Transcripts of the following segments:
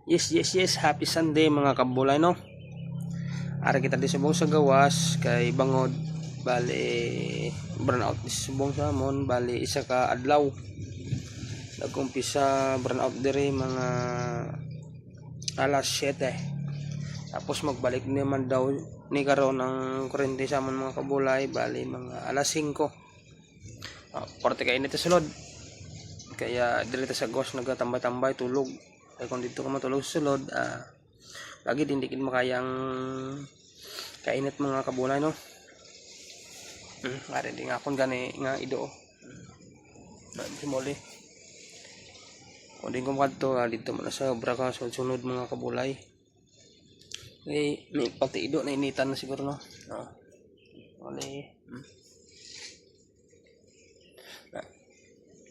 Yes. Happy Sunday mga kabulay no. Ara kita di subong sa gawas kay bangod bali burnout di subong sa amon bali isa ka adlaw. Nag-umpisa burnout diri mga alas 7. Tapos magbalik naman daw ni karon ang kurente sa amon mga kabulay bali mga alas 5. Porte kay init sa sulod. Kaya diri sa gawas nagatambay-tambay tulog. Kaya kung dito ka matulog sa sulod, lagi din dikit makayang kainit mga kabulay no. Ari din akon gani nga ido. Simoli. Kung din ko kadto dito man sa obra ka sunod mga kabulay. May pati ido na initan na siguro no. Oli.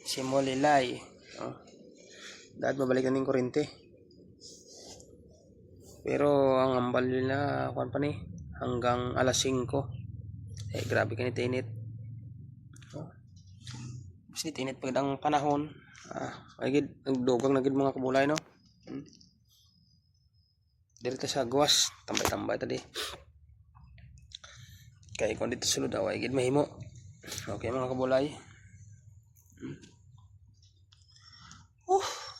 Simoli lay. Dahil babalik na ng kurente. Pero ang ambal nila kuan pa ni hanggang alas 5. Grabe kanit init. Mas init pag ang panahon. Ay gid nagdugang na gid mga kabulay no. Dito sa gawas, tambay-tambay tadi. Kay kun dito sulod ay gid mahimo. Okay mga kabulay.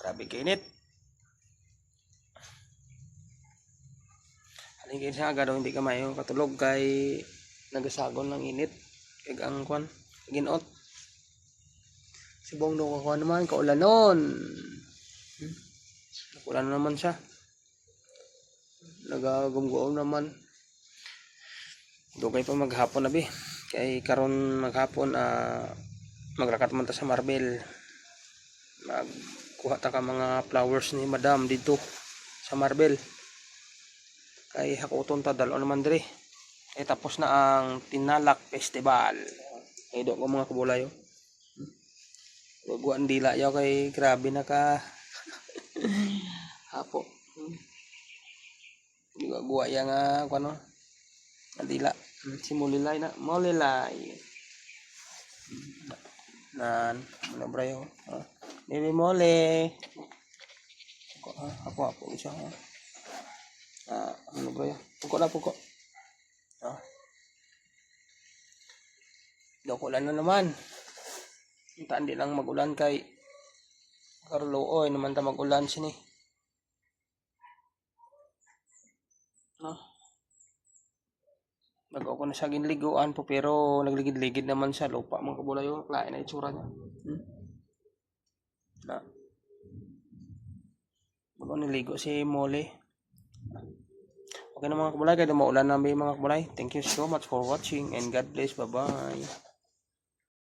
Grabe kainit. Halingin sa aga daw hindi ka mayo katulog kay nagasagon ng init. Kay ang kwan, ginot. Subong do ko naman kaulanon. Nakulan naman siya. Nagagumguom naman. Dugay pa maghapon na bi. Kay karon maghapon magrakat man ta sa Marbel. Kuha ta ka mga flowers ni Madam dito sa Marbel. Kay hakuton ta dalo naman dire. Tapos na ang Tinalak Festival. Do ko mga kabulay. Wagwan dila yaw kay grabe na ka. Hapo. Gua yang kuno. Dila simulilay na molilay. Nan mana brayo. Ini mole. Ako siya. Ano ba 'yan? Pukok. Dokulan na naman. Hindi lang magulan kay Carlo naman ta magulan sini. Nag-ako na sa ginliguan po pero nagligid-ligid naman sa lupa mga kabulay lain na itsura niya. Bago niligo si Mole. Okay na mga kabulay, kaya maulan na mga kabulay. Thank you so much for watching and God bless. Bye-bye.